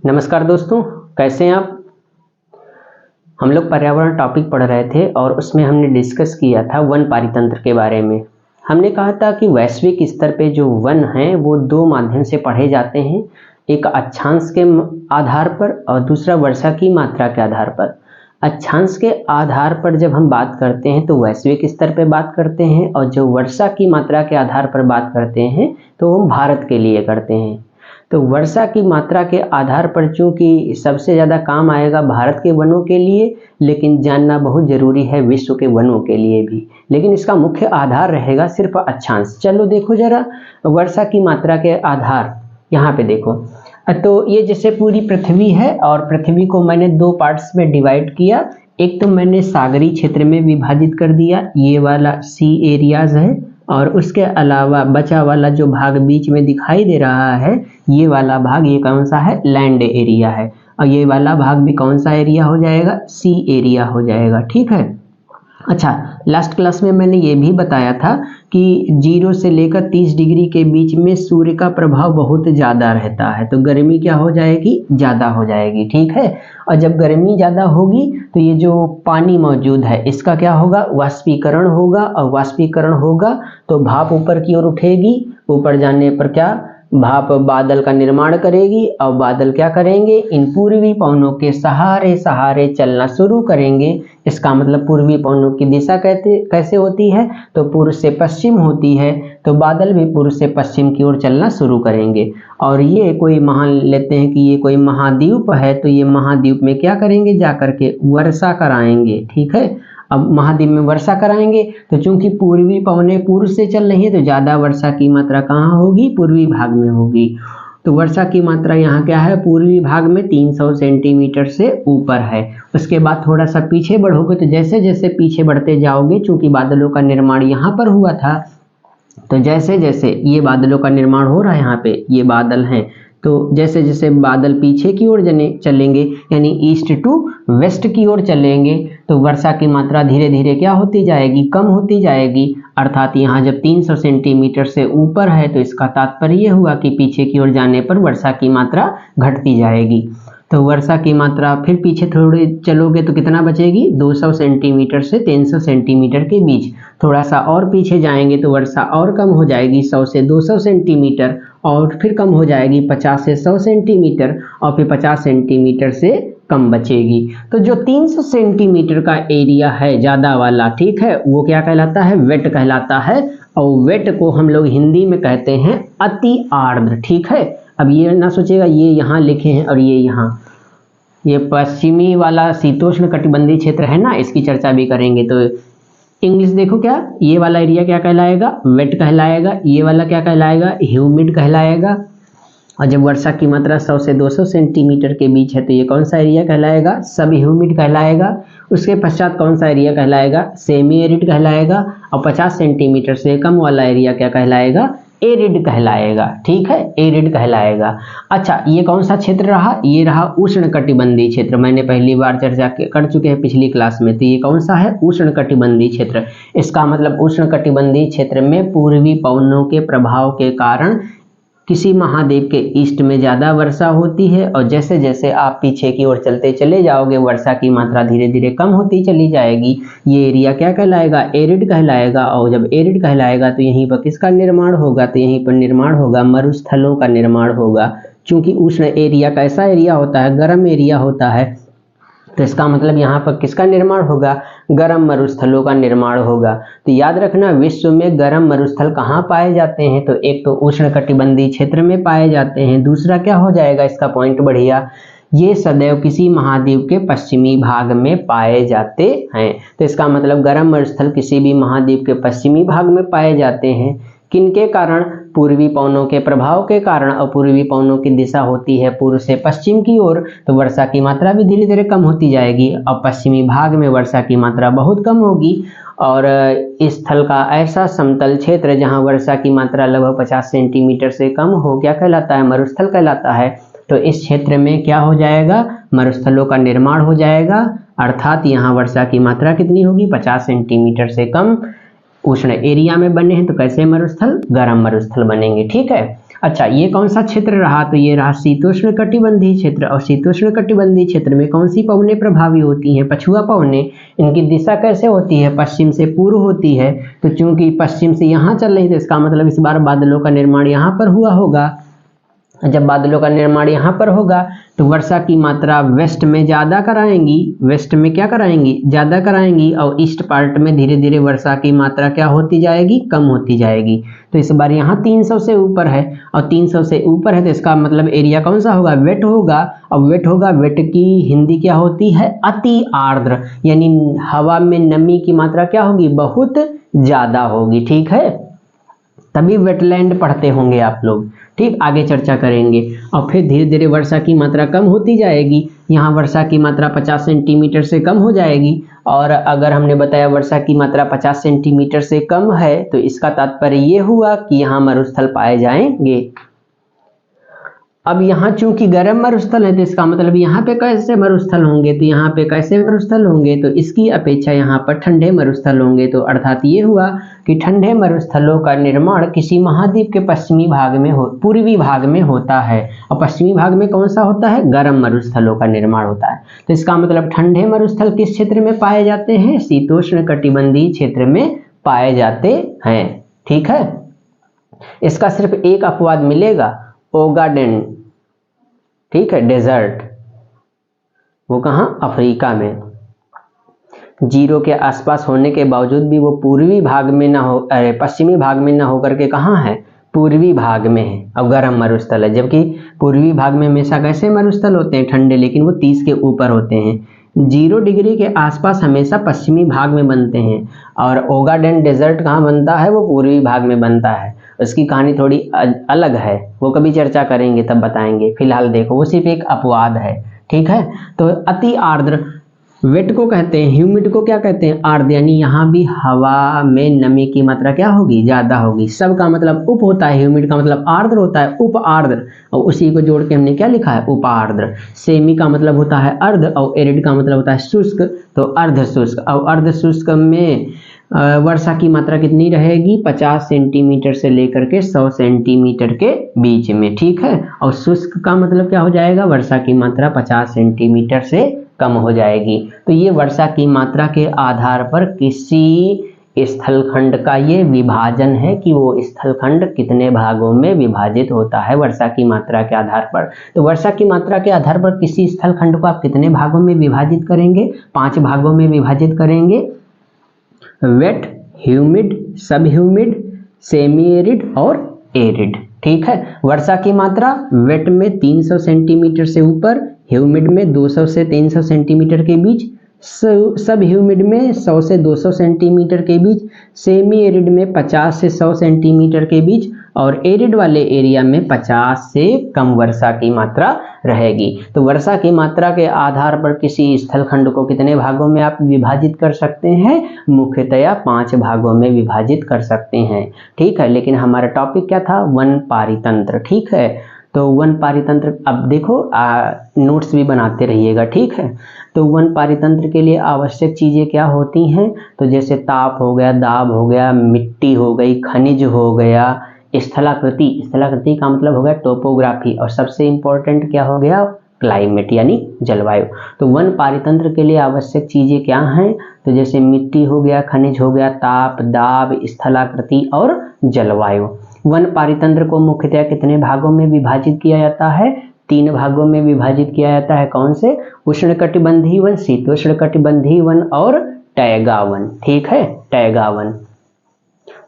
नमस्कार दोस्तों, कैसे हैं आप। हम लोग पर्यावरण टॉपिक पढ़ रहे थे और उसमें हमने डिस्कस किया था वन पारितंत्र के बारे में। हमने कहा था कि वैश्विक स्तर पे जो वन हैं वो दो माध्यम से पढ़े जाते हैं, एक अक्षांश के आधार पर और दूसरा वर्षा की मात्रा के आधार पर। अक्षांश के आधार पर जब हम बात करते हैं तो वैश्विक स्तर पे बात करते हैं, और जो वर्षा की मात्रा के आधार पर बात करते हैं तो हम भारत के लिए करते हैं। तो वर्षा की मात्रा के आधार पर चूंकि सबसे ज़्यादा काम आएगा भारत के वनों के लिए, लेकिन जानना बहुत ज़रूरी है विश्व के वनों के लिए भी। लेकिन इसका मुख्य आधार रहेगा सिर्फ अक्षांश। चलो देखो जरा वर्षा की मात्रा के आधार, यहाँ पे देखो। तो ये जैसे पूरी पृथ्वी है और पृथ्वी को मैंने दो पार्ट्स में डिवाइड किया। एक तो मैंने सागरीय क्षेत्र में विभाजित कर दिया, ये वाला सी एरियाज है, और उसके अलावा बचा वाला जो भाग बीच में दिखाई दे रहा है ये वाला भाग, ये कौन सा है, लैंड एरिया है। और ये वाला भाग भी कौन सा एरिया हो जाएगा, सी एरिया हो जाएगा। ठीक है। अच्छा, लास्ट क्लास में मैंने ये भी बताया था कि 0 से लेकर 30 डिग्री के बीच में सूर्य का प्रभाव बहुत ज़्यादा रहता है, तो गर्मी क्या हो जाएगी, ज़्यादा हो जाएगी। ठीक है। और जब गर्मी ज़्यादा होगी तो ये जो पानी मौजूद है इसका क्या होगा, वाष्पीकरण होगा, और वाष्पीकरण होगा तो भाप ऊपर की ओर उठेगी। ऊपर जाने पर क्या, भाप बादल का निर्माण करेगी, और बादल क्या करेंगे, इन पूर्वी पवनों के सहारे सहारे चलना शुरू करेंगे। इसका मतलब पूर्वी पवनों की दिशा कैसे होती है, तो पूर्व से पश्चिम होती है, तो बादल भी पूर्व से पश्चिम की ओर चलना शुरू करेंगे। और ये कोई मान लेते हैं कि ये कोई महाद्वीप है, तो ये महाद्वीप में क्या करेंगे, जाकर के वर्षा कराएंगे। ठीक है। अब महाद्वीप में वर्षा कराएंगे तो चूंकि पूर्वी पवनें पूर्व से चल रही है तो ज़्यादा वर्षा की मात्रा कहाँ होगी, पूर्वी भाग में होगी। तो वर्षा की मात्रा यहाँ क्या है, पूर्वी भाग में 300 सेंटीमीटर से ऊपर है। उसके बाद थोड़ा सा पीछे बढ़ोगे तो जैसे जैसे पीछे बढ़ते जाओगे, चूंकि बादलों का निर्माण यहाँ पर हुआ था, तो जैसे जैसे ये बादलों का निर्माण हो रहा है, यहाँ पे ये बादल हैं, तो जैसे जैसे बादल पीछे की ओर चलेंगे, यानी ईस्ट टू वेस्ट की ओर चलेंगे, तो वर्षा की मात्रा धीरे धीरे क्या होती जाएगी, कम होती जाएगी। अर्थात यहाँ जब 300 सेंटीमीटर से ऊपर है तो इसका तात्पर्य ये हुआ कि पीछे की ओर जाने पर वर्षा की मात्रा घटती जाएगी। तो वर्षा की मात्रा फिर पीछे थोड़े चलोगे तो कितना बचेगी, 200 सेंटीमीटर से 300 सेंटीमीटर के बीच। थोड़ा सा और पीछे जाएंगे तो वर्षा और कम हो जाएगी, 100 से 200 सेंटीमीटर, और फिर कम हो जाएगी 50 से 100 सेंटीमीटर, और फिर 50 सेंटीमीटर से कम बचेगी। तो जो 300 सेंटीमीटर का एरिया है ज़्यादा वाला, ठीक है, वो क्या कहलाता है, वेट कहलाता है। और वेट को हम लोग हिंदी में कहते हैं अति आर्द्र। ठीक है। अब ये ना सोचेगा ये यहाँ लिखे हैं और ये यहाँ, ये पश्चिमी वाला शीतोष्ण कटिबंधीय क्षेत्र है ना, इसकी चर्चा भी करेंगे। तो इंग्लिश देखो क्या, ये वाला एरिया क्या कहलाएगा, वेट कहलाएगा। ये वाला क्या कहलाएगा, ह्यूमिड कहलाएगा। और जब वर्षा की मात्रा 100 से 200 सेंटीमीटर के बीच है तो ये कौन सा एरिया कहलाएगा, सब ह्यूमिड कहलाएगा। उसके पश्चात कौन सा एरिया कहलाएगा, सेमी एरिड कहलाएगा। और 50 सेंटीमीटर से कम वाला एरिया क्या कहलाएगा, एरिड कहलाएगा। ठीक है, एरिड कहलाएगा। अच्छा, ये कौन सा क्षेत्र रहा, ये रहा उष्ण कटिबंधीय क्षेत्र। मैंने पहली बार चर्चा कर चुके हैं पिछली क्लास में। तो ये कौन सा है, उष्ण कटिबंधीय क्षेत्र। इसका मतलब उष्ण कटिबंधीय क्षेत्र में पूर्वी पवनों के प्रभाव के कारण किसी महाद्वीप के ईस्ट में ज़्यादा वर्षा होती है, और जैसे जैसे आप पीछे की ओर चलते चले जाओगे वर्षा की मात्रा धीरे धीरे कम होती चली जाएगी। ये एरिया क्या कहलाएगा, एरिड कहलाएगा। और जब एरिड कहलाएगा तो यहीं पर किसका निर्माण होगा, तो यहीं पर निर्माण होगा मरुस्थलों का निर्माण होगा। चूंकि उष्ण एरिया कैसा एरिया होता है, गर्म एरिया होता है, तो इसका मतलब यहाँ पर किसका निर्माण होगा, गर्म मरुस्थलों का निर्माण होगा। तो याद रखना, विश्व में गर्म मरुस्थल कहाँ पाए जाते हैं, तो एक तो उष्ण कटिबंधीय क्षेत्र में पाए जाते हैं। दूसरा क्या हो जाएगा, इसका पॉइंट बढ़िया, ये सदैव किसी महाद्वीप के पश्चिमी भाग में पाए जाते हैं। तो इसका मतलब गर्म मरुस्थल किसी भी महाद्वीप के पश्चिमी भाग में पाए जाते हैं। किनके कारण, पूर्वी पवनों के प्रभाव के कारण। और पूर्वी पवनों की दिशा होती है पूर्व से पश्चिम की ओर, तो वर्षा की मात्रा भी धीरे धीरे कम होती जाएगी। और पश्चिमी भाग में वर्षा की मात्रा बहुत कम होगी। और इस स्थल का ऐसा समतल क्षेत्र जहां वर्षा की मात्रा लगभग 50 सेंटीमीटर से कम हो, क्या कहलाता है, मरुस्थल कहलाता है। तो इस क्षेत्र में क्या हो जाएगा, मरुस्थलों का निर्माण हो जाएगा। अर्थात यहाँ वर्षा की मात्रा कितनी होगी, 50 सेंटीमीटर से कम। उष्ण एरिया में बने हैं तो कैसे मरुस्थल, गर्म मरुस्थल बनेंगे। ठीक है। अच्छा, ये कौन सा क्षेत्र रहा? तो ये रहा शीतोष्ण कटिबंधीय क्षेत्र। और शीतोष्ण कटिबंधीय क्षेत्र में कौन सी पवनें प्रभावी होती हैं? पछुआ पवनें। इनकी दिशा कैसे होती है? पश्चिम से पूर्व होती है। तो चूंकि पश्चिम से यहाँ चल रही, तो इसका मतलब इस बार बादलों का निर्माण यहाँ पर हुआ होगा। जब बादलों का निर्माण यहाँ पर होगा तो वर्षा की मात्रा वेस्ट में ज़्यादा कराएंगी, वेस्ट में क्या कराएंगी? ज़्यादा कराएंगी। और ईस्ट पार्ट में धीरे धीरे वर्षा की मात्रा क्या होती जाएगी? कम होती जाएगी। तो इस बार यहाँ 300 से ऊपर है, और 300 से ऊपर है तो इसका मतलब एरिया कौन सा होगा? वेट होगा। और वेट होगा, वेट की हिंदी क्या होती है? अति आर्द्र, यानी हवा में नमी की मात्रा क्या होगी? बहुत ज़्यादा होगी। ठीक है, तभी वेटलैंड पढ़ते होंगे आप लोग। ठीक, आगे चर्चा करेंगे। और फिर धीरे धीरे वर्षा की मात्रा कम होती जाएगी। यहाँ वर्षा की मात्रा 50 सेंटीमीटर से कम हो जाएगी। और अगर हमने बताया वर्षा की मात्रा 50 सेंटीमीटर से कम है तो इसका तात्पर्य ये हुआ कि यहाँ मरुस्थल पाए जाएंगे। अब यहाँ चूंकि गर्म मरुस्थल है तो इसका मतलब यहाँ पे कैसे मरुस्थल होंगे? तो यहाँ पे कैसे मरुस्थल होंगे? तो इसकी अपेक्षा यहाँ पर ठंडे मरुस्थल होंगे। तो अर्थात ये हुआ कि ठंडे मरुस्थलों का निर्माण किसी महाद्वीप के पश्चिमी भाग में पूर्वी भाग में होता है। और पश्चिमी भाग में कौन सा होता है? गर्म मरुस्थलों का निर्माण होता है। तो इसका मतलब ठंडे मरुस्थल किस क्षेत्र में पाए जाते हैं? शीतोष्ण कटिबंधीय क्षेत्र में पाए जाते हैं। ठीक है, इसका सिर्फ एक अपवाद मिलेगा, ओगाडेन। ठीक है, डेजर्ट, वो कहाँ? अफ्रीका में। जीरो के आसपास होने के बावजूद भी वो पूर्वी भाग में ना हो, अरे पश्चिमी भाग में ना होकर के कहाँ है? पूर्वी भाग में है। और गर्म मरुस्थल है, जबकि पूर्वी भाग में हमेशा कैसे मरुस्थल होते हैं? ठंडे, लेकिन वो 30 के ऊपर होते हैं। 0 डिग्री के आसपास हमेशा पश्चिमी भाग में बनते हैं। और ओगाडेन डेजर्ट कहाँ बनता है? वो पूर्वी भाग में बनता है। उसकी कहानी थोड़ी अलग है, वो कभी चर्चा करेंगे तब बताएंगे। फिलहाल देखो, वो सिर्फ एक अपवाद है। ठीक है, तो अति आर्द्र वेट को कहते हैं, ह्यूमिड को क्या कहते हैं? आर्द्र, यानी यहाँ भी हवा में नमी की मात्रा क्या होगी? ज़्यादा होगी। सब का मतलब उप होता है, ह्यूमिड का मतलब आर्द्र होता है, उप आर्द्र, और उसी को जोड़ के हमने क्या लिखा है? उप आर्द्र। सेमी का मतलब होता है अर्ध, और एरिड का मतलब होता है शुष्क, तो अर्ध शुष्क। और अर्ध शुष्क में वर्षा की मात्रा कितनी रहेगी? 50 सेंटीमीटर से लेकर के 100 सेंटीमीटर के बीच में। ठीक है, और शुष्क का मतलब क्या हो जाएगा? वर्षा की मात्रा 50 सेंटीमीटर से कम हो जाएगी। तो ये वर्षा की मात्रा के आधार पर किसी स्थलखंड का ये विभाजन है कि वो स्थलखंड कितने भागों में विभाजित होता है वर्षा की मात्रा के आधार पर। तो वर्षा की मात्रा के आधार पर किसी स्थलखंड को आप कितने भागों में विभाजित करेंगे? 5 भागों में विभाजित करेंगे। Wet, humid, sub humid, semi arid और एरिड। ठीक है, वर्षा की मात्रा वेट में 300 सेंटीमीटर से ऊपर, ह्यूमिड में 200 से 300 सेंटीमीटर के बीच, सब ह्यूमिड में 100 से 200 सेंटीमीटर के बीच, सेमी एरिड में 50 से 100 सेंटीमीटर के बीच, और एरिड वाले एरिया में 50 से कम वर्षा की मात्रा रहेगी। तो वर्षा की मात्रा के आधार पर किसी स्थलखंड को कितने भागों में आप विभाजित कर सकते हैं? मुख्यतया 5 भागों में विभाजित कर सकते हैं। ठीक है, लेकिन हमारा टॉपिक क्या था? वन पारितंत्र। ठीक है, तो वन पारितंत्र, अब देखो नोट्स भी बनाते रहिएगा। ठीक है, तो वन पारितंत्र के लिए आवश्यक चीज़ें क्या होती हैं? तो जैसे ताप हो गया, दाब हो गया, मिट्टी हो गई, खनिज हो गया, स्थलाकृति, स्थलाकृति का मतलब हो गया टोपोग्राफी, और सबसे इम्पोर्टेंट क्या हो गया? क्लाइमेट यानी जलवायु। तो वन पारितंत्र के लिए आवश्यक चीज़ें क्या हैं? तो जैसे मिट्टी हो गया, खनिज हो गया, ताप, दाब, स्थलाकृति और जलवायु। वन पारितंत्र को मुख्यतः कितने भागों में विभाजित किया जाता है? 3 भागों में विभाजित किया जाता है। कौन से? उष्णकटिबंधीय वन, शीतोष्णकटिबंधीय वन और टैगा वन। ठीक है, टैगा वन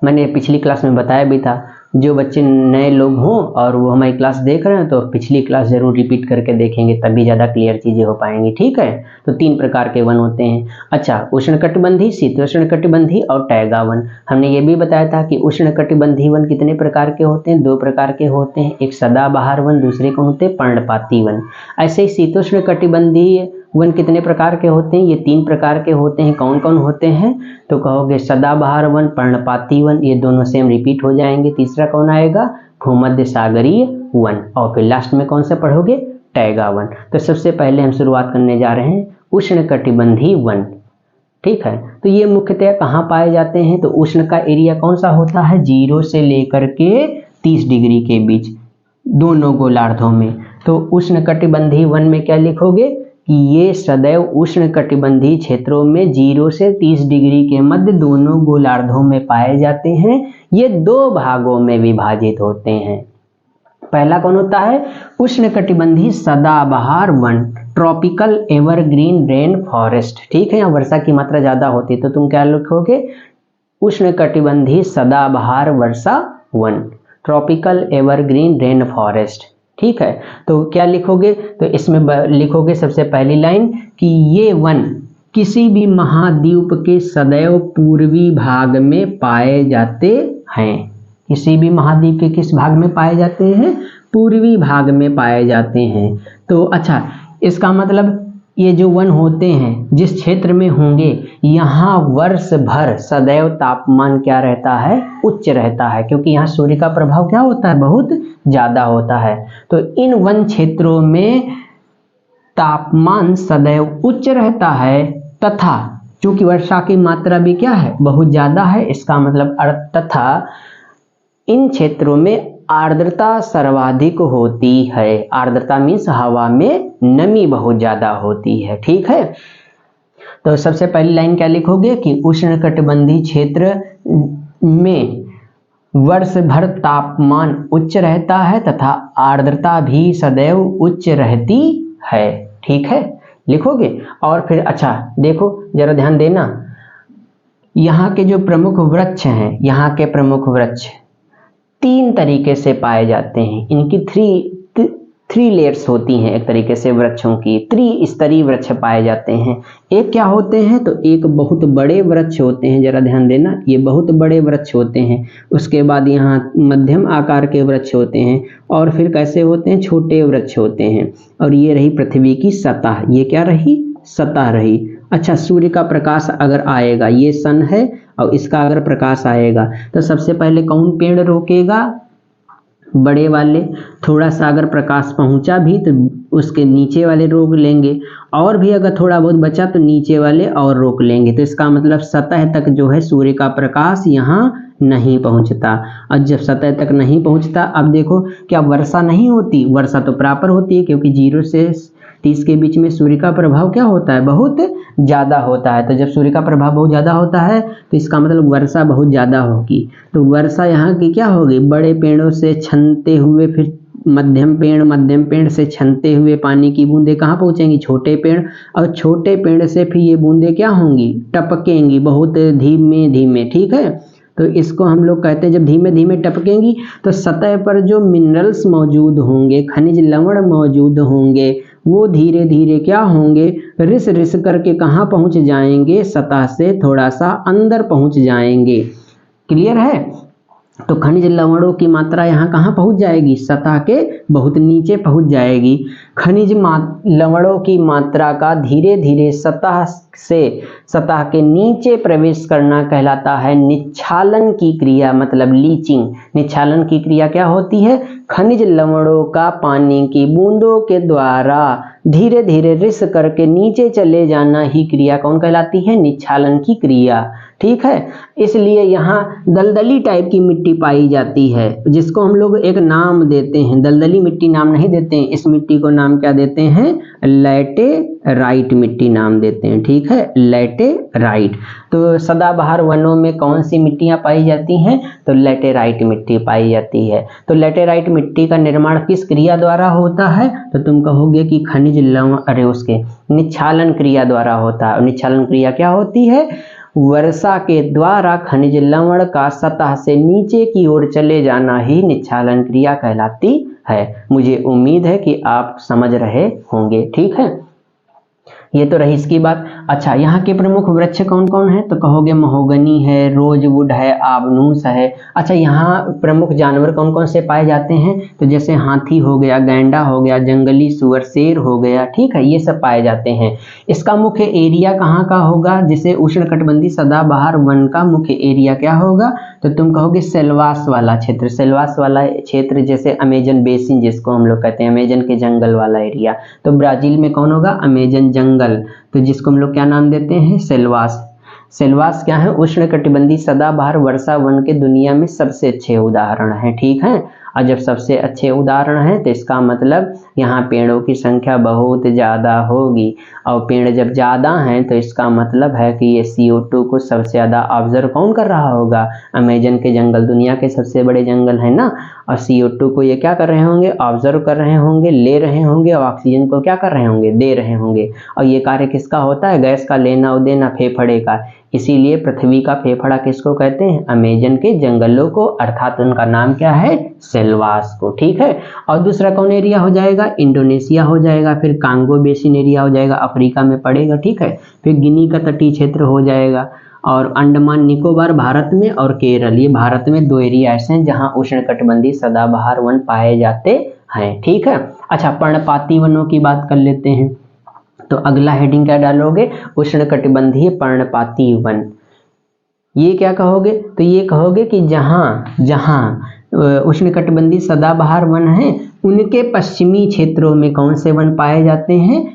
मैंने पिछली क्लास में बताया भी था। जो बच्चे नए लोग हों और वो हमारी क्लास देख रहे हैं तो पिछली क्लास जरूर रिपीट करके देखेंगे, तभी ज़्यादा क्लियर चीज़ें हो पाएंगी। ठीक है, तो 3 प्रकार के वन होते हैं। अच्छा, उष्णकटिबंधीय, शीतोष्णकटिबंधीय और टैगा वन। हमने ये भी बताया था कि उष्णकटिबंधीय वन कितने प्रकार के होते हैं? 2 प्रकार के होते हैं, एक सदाबहार वन, दूसरे कौन होते हैं? पर्णपाती वन। ऐसे ही शीतोष्णकटिबंधीय वन कितने प्रकार के होते हैं? ये 3 प्रकार के होते हैं। कौन कौन होते हैं? तो कहोगे सदाबहार वन, पर्णपाती वन, ये दोनों सेम रिपीट हो जाएंगे। तीसरा कौन आएगा? भूमध्य सागरीय वन, और फिर लास्ट में कौन सा पढ़ोगे? Taiga one. तो सबसे पहले हम शुरुआत करने जा रहे हैं उष्णकटिबंधीय वन। ठीक है, तो ये मुख्यतः कहाँ पाए जाते हैं? तो उष्ण का एरिया कौन सा होता है? 0 से लेकर के 30 डिग्री के बीच। दोनों गोलार्धों में। तो उष्णकटिबंधीय वन में क्या लिखोगे कि ये सदैव उष्णकटिबंधीय क्षेत्रों में 0 से 30 डिग्री के मध्य दोनों गोलार्धों में पाए जाते हैं। ये 2 भागों में विभाजित होते हैं। पहला कौन होता है? उष्णकटिबंधीय सदाबहार one, tropical evergreen rain forest. ठीक है, यहाँ वर्षा की मात्रा ज्यादा होती है तो तुम क्या लिखोगे? उष्णकटिबंधीय सदाबहार वर्षा वन, ट्रॉपिकल एवरग्रीन रेन फॉरेस्ट। ठीक है, तो क्या लिखोगे? तो इसमें लिखोगे सबसे पहली लाइन कि ये वन किसी भी महाद्वीप के सदैव पूर्वी भाग में पाए जाते हैं। किसी भी महाद्वीप के किस भाग में पाए जाते हैं? पूर्वी भाग में पाए जाते हैं। तो अच्छा, इसका मतलब ये जो वन होते हैं जिस क्षेत्र में होंगे, यहाँ वर्ष भर सदैव तापमान क्या रहता है? उच्च रहता है, क्योंकि यहाँ सूर्य का प्रभाव क्या होता है? बहुत ज्यादा होता है। तो इन वन क्षेत्रों में तापमान सदैव उच्च रहता है तथा चूंकि वर्षा की मात्रा भी क्या है? बहुत ज्यादा है। इसका मतलब तथा इन क्षेत्रों में आर्द्रता सर्वाधिक होती है। आर्द्रता मीन्स हवा में नमी बहुत ज्यादा होती है। ठीक है, तो सबसे पहली लाइन क्या लिखोगे कि उष्णकटिबंधीय क्षेत्र में वर्ष भर तापमान उच्च रहता है तथा आर्द्रता भी सदैव उच्च रहती है। ठीक है, लिखोगे। और फिर अच्छा देखो, जरा ध्यान देना, यहाँ के जो प्रमुख वृक्ष हैं, यहाँ के प्रमुख वृक्ष 3 तरीके से पाए जाते हैं। इनकी थ्री लेयर्स होती हैं एक तरीके से वृक्षों की। त्रिस्तरीय वृक्ष पाए जाते हैं। एक क्या होते हैं? तो एक बहुत बड़े वृक्ष होते हैं, जरा ध्यान देना, ये बहुत बड़े वृक्ष होते हैं। उसके बाद यहाँ मध्यम आकार के वृक्ष होते हैं और फिर कैसे होते हैं? छोटे वृक्ष होते हैं। और ये रही पृथ्वी की सतह। ये क्या रही? सतह रही। अच्छा, सूर्य का प्रकाश अगर आएगा, ये सन है और इसका अगर प्रकाश आएगा तो सबसे पहले कौन पेड़ रोकेगा? बड़े वाले। थोड़ा सा अगर प्रकाश पहुंचा भी तो उसके नीचे वाले रोक लेंगे, और भी अगर थोड़ा बहुत बचा तो नीचे वाले और रोक लेंगे। तो इसका मतलब सतह तक जो है सूर्य का प्रकाश यहाँ नहीं पहुंचता। और जब सतह तक नहीं पहुंचता, अब देखो क्या वर्षा नहीं होती? वर्षा तो प्रॉपर होती है, क्योंकि 0 से 30 के बीच में सूर्य का प्रभाव क्या होता है? बहुत ज्यादा होता है। तो जब सूर्य का प्रभाव बहुत ज्यादा होता है तो इसका मतलब वर्षा बहुत ज्यादा होगी। तो वर्षा यहाँ की क्या होगी? बड़े पेड़ों से छनते हुए, फिर मध्यम पेड़ से छनते हुए पानी की बूंदें कहाँ पहुंचेंगी? छोटे पेड़। और छोटे पेड़ से फिर ये बूंदें क्या होंगी? टपकेंगी बहुत धीमे धीमे। ठीक है, तो इसको हम लोग कहते हैं जब धीमे धीमे टपकेंगी तो सतह पर जो मिनरल्स मौजूद होंगे, खनिज लवण मौजूद होंगे, वो धीरे धीरे क्या होंगे? रिस रिस करके कहाँ पहुंच जाएंगे? सतह से थोड़ा सा अंदर पहुंच जाएंगे। क्लियर है? तो खनिज लवणों की मात्रा यहाँ कहाँ पहुंच जाएगी? सतह के बहुत नीचे पहुंच जाएगी। खनिज लवणों की मात्रा का धीरे धीरे सतह से सतह के नीचे प्रवेश करना कहलाता है निच्छालन की क्रिया, मतलब लीचिंग। निच्छालन की क्रिया क्या होती है? खनिज लवणों का पानी की बूंदों के द्वारा धीरे धीरे रिस करके नीचे चले जाना ही क्रिया कौन कहलाती है? निच्छालन की क्रिया। ठीक है, इसलिए यहाँ दलदली टाइप की मिट्टी पाई जाती है, जिसको हम लोग एक नाम देते हैं। दलदली मिट्टी नाम नहीं देते हैं, इस मिट्टी को नाम क्या देते हैं? लैटेराइट मिट्टी नाम देते हैं। ठीक है, लैटेराइट। तो सदाबहार वनों में कौन सी मिट्टियां पाई जाती हैं? तो लैटेराइट मिट्टी पाई जाती है। तो लैटेराइट मिट्टी का निर्माण किस क्रिया द्वारा होता है? तो तुम कहोगे कि खनिज लवण उसके निच्छालन क्रिया द्वारा होता है। निच्छालन क्रिया क्या होती है? वर्षा के द्वारा खनिज लवण का सतह से नीचे की ओर चले जाना ही निच्छालन क्रिया कहलाती है। मुझे उम्मीद है कि आप समझ रहे होंगे। ठीक है, ये तो रही इसकी बात। अच्छा, यहाँ के प्रमुख वृक्ष कौन कौन है? तो कहोगे महोगनी है, रोजवुड है, आबनूस है। अच्छा, यहाँ प्रमुख जानवर कौन कौन से पाए जाते हैं? तो जैसे हाथी हो गया, गैंडा हो गया, जंगली सुअर, शेर हो गया। ठीक है, ये सब पाए जाते हैं। इसका मुख्य एरिया कहाँ का होगा? जिसे उष्णकटिबंधीय सदाबहार वन का मुख्य एरिया क्या होगा? तो तुम कहोगे सेल्वास वाला क्षेत्र। सेल्वास वाला क्षेत्र जैसे अमेजन बेसिन जिसको हम लोग कहते हैं, अमेजन के जंगल वाला एरिया। तो ब्राजील में कौन होगा? अमेजन जंगल, तो जिसको हम लोग क्या नाम देते हैं? सेल्वास। सेल्वास क्या है? उष्णकटिबंधीय सदाबहार वर्षा वन के दुनिया में सबसे अच्छे उदाहरण हैं। ठीक है, और जब सबसे अच्छे उदाहरण हैं तो इसका मतलब यहाँ पेड़ों की संख्या बहुत ज़्यादा होगी, और पेड़ जब ज़्यादा हैं तो इसका मतलब है कि ये CO2 को सबसे ज़्यादा ऑब्जर्व कौन कर रहा होगा, अमेजन के जंगल, दुनिया के सबसे बड़े जंगल है ना, और CO2 को ये क्या कर रहे होंगे, ऑब्जर्व कर रहे होंगे, ले रहे होंगे, और ऑक्सीजन को क्या कर रहे होंगे, दे रहे होंगे। और ये कार्य किसका होता है, गैस का लेना और देना, फेफड़े का। इसीलिए पृथ्वी का फेफड़ा किसको कहते हैं, अमेजन के जंगलों को, अर्थात उनका नाम क्या है, सेल्वास को। ठीक है, और दूसरा कौन एरिया हो जाएगा, इंडोनेशिया हो जाएगा, फिर कांगो बेसिन एरिया हो जाएगा, अफ्रीका में पड़ेगा। ठीक है, फिर गिनी का तटीय क्षेत्र हो जाएगा, और अंडमान निकोबार भारत में, और केरल, ये भारत में 2 एरिया ऐसे हैं जहां उष्णकटिबंधीय सदाबहार वन पाए जाते हैं। ठीक है, अच्छा पर्णपाती वनों की बात कर लेते हैं। तो अगला हेडिंग क्या डालोगे, उष्णकटिबंधीय पर्णपाती वन। ये क्या कहोगे, तो ये कहोगे कि जहां जहां उष्णकटिबंधीय सदाबहार वन है उनके पश्चिमी क्षेत्रों में कौन से वन पाए जाते हैं,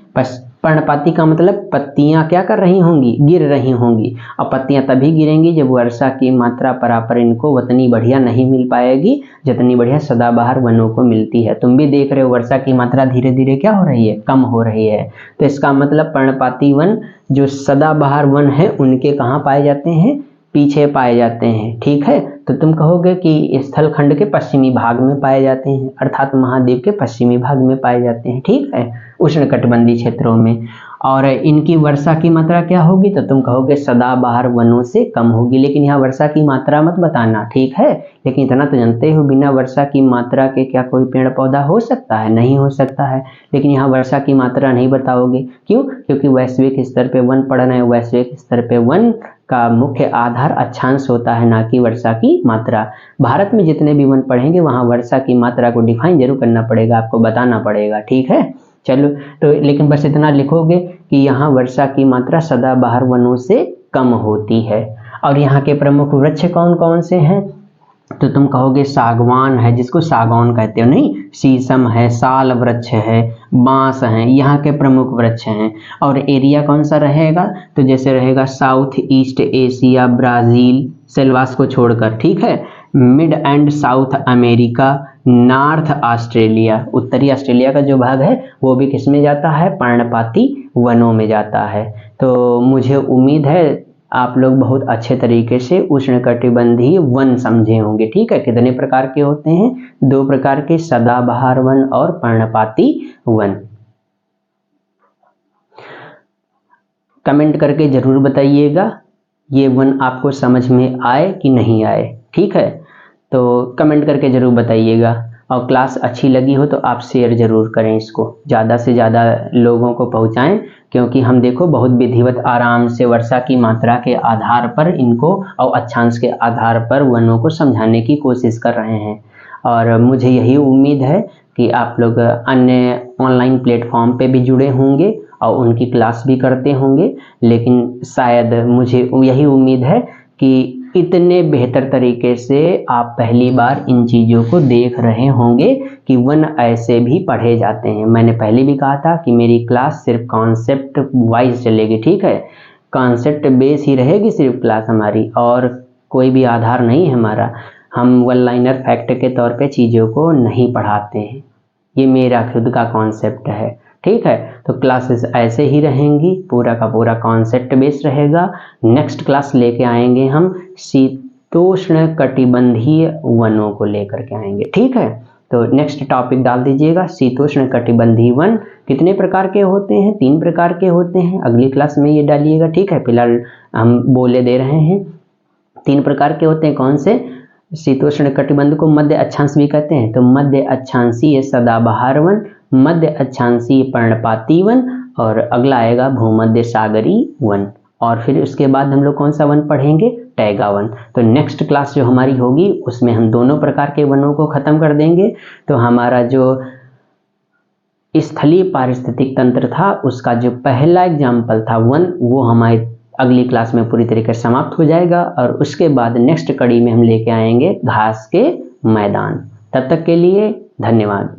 पर्णपाती का मतलब पत्तियां क्या कर रही होंगी, गिर रही होंगी, और पत्तियां तभी गिरेंगी जब वर्षा की मात्रा बराबर इनको उतनी बढ़िया नहीं मिल पाएगी जितनी बढ़िया सदाबहार वनों को मिलती है। तुम भी देख रहे हो वर्षा की मात्रा धीरे धीरे क्या हो रही है, कम हो रही है। तो इसका मतलब पर्णपाती वन जो सदाबहार वन है उनके कहाँ पाए जाते हैं, पीछे पाए जाते हैं। ठीक है, तो तुम कहोगे कि स्थलखंड के पश्चिमी भाग में पाए जाते हैं, अर्थात महाद्वीप के पश्चिमी भाग में पाए जाते हैं। ठीक है, उष्णकटिबंधीय क्षेत्रों में। और इनकी वर्षा की मात्रा क्या होगी, तो तुम कहोगे सदाबहार वनों से कम होगी। लेकिन यहाँ वर्षा की मात्रा मत बताना, ठीक है, लेकिन इतना तो जानते हो बिना वर्षा की मात्रा के क्या कोई पेड़ पौधा हो सकता है, नहीं हो सकता है। लेकिन यहाँ वर्षा की मात्रा नहीं बताओगे, क्यों, क्योंकि वैश्विक स्तर पे वन पढ़ रहे हैं, वैश्विक स्तर पे वन का मुख्य आधार अक्षांश होता है, ना कि वर्षा की मात्रा। भारत में जितने भी वन पढ़ेंगे वहाँ वर्षा की मात्रा को डिफाइन जरूर करना पड़ेगा, आपको बताना पड़ेगा। ठीक है, चलो तो लेकिन बस इतना लिखोगे कि यहाँ वर्षा की मात्रा सदाबहार वनों से कम होती है। और यहाँ के प्रमुख वृक्ष कौन कौन से हैं, तो तुम कहोगे सागवान है, जिसको सागौन कहते हो, नहीं, शीशम है, साल वृक्ष है, बांस है, यहाँ के प्रमुख वृक्ष हैं। और एरिया कौन सा रहेगा, तो जैसे रहेगा south east Asia, Brazil, Selvas को छोड़कर। ठीक है, mid and south America, north Australia, उत्तरी ऑस्ट्रेलिया का जो भाग है वो भी किस में जाता है, पर्णपाती वनों में जाता है। तो मुझे उम्मीद है आप लोग बहुत अच्छे तरीके से उष्णकटिबंधीय वन समझे होंगे। ठीक है, कितने प्रकार के होते हैं, 2 प्रकार के, सदाबहार वन और पर्णपाती वन। कमेंट करके जरूर बताइएगा ये वन आपको समझ में आए कि नहीं आए। ठीक है, तो कमेंट करके जरूर बताइएगा, और क्लास अच्छी लगी हो तो आप शेयर जरूर करें, इसको ज़्यादा से ज़्यादा लोगों को पहुंचाएं, क्योंकि हम देखो बहुत विधिवत आराम से वर्षा की मात्रा के आधार पर इनको और अक्षांश के आधार पर वनों को समझाने की कोशिश कर रहे हैं। और मुझे यही उम्मीद है कि आप लोग अन्य ऑनलाइन प्लेटफॉर्म पे भी जुड़े होंगे और उनकी क्लास भी करते होंगे, लेकिन शायद मुझे यही उम्मीद है कि इतने बेहतर तरीके से आप पहली बार इन चीज़ों को देख रहे होंगे कि वन ऐसे भी पढ़े जाते हैं। मैंने पहले भी कहा था कि मेरी क्लास सिर्फ कॉन्सेप्ट वाइज चलेगी। ठीक है, कॉन्सेप्ट बेस ही रहेगी सिर्फ क्लास हमारी, और कोई भी आधार नहीं है हमारा। हम वन लाइनर फैक्ट के तौर पे चीज़ों को नहीं पढ़ाते हैं, ये मेरा खुद का कॉन्सेप्ट है। ठीक है, तो क्लासेस ऐसे ही रहेंगी, पूरा का पूरा कॉन्सेप्ट बेस रहेगा। नेक्स्ट क्लास लेके आएंगे हम शीतोष्ण कटिबंधीय वनों को लेकर के आएंगे। ठीक है, तो नेक्स्ट टॉपिक डाल दीजिएगा, शीतोष्ण कटिबंधीय वन कितने प्रकार के होते हैं, 3 प्रकार के होते हैं। अगली क्लास में ये डालिएगा। ठीक है, फिलहाल हम बोले दे रहे हैं 3 प्रकार के होते हैं। कौन से, शीतोष्ण कटिबंध को मध्य अक्षांश भी कहते हैं, तो मध्य अक्षांशीय सदाबहार वन, मध्य अक्षांशीय पर्णपाती वन, और अगला आएगा भूमध्य सागरी वन। और फिर उसके बाद हम लोग कौन सा वन पढ़ेंगे, टैगा वन। तो नेक्स्ट क्लास जो हमारी होगी उसमें हम दोनों प्रकार के वनों को खत्म कर देंगे। तो हमारा जो स्थलीय पारिस्थितिक तंत्र था उसका जो पहला एग्जाम्पल था वन, वो हमारे अगली क्लास में पूरी तरीके से समाप्त हो जाएगा। और उसके बाद नेक्स्ट कड़ी में हम लेके आएंगे घास के मैदान। तब तक के लिए धन्यवाद।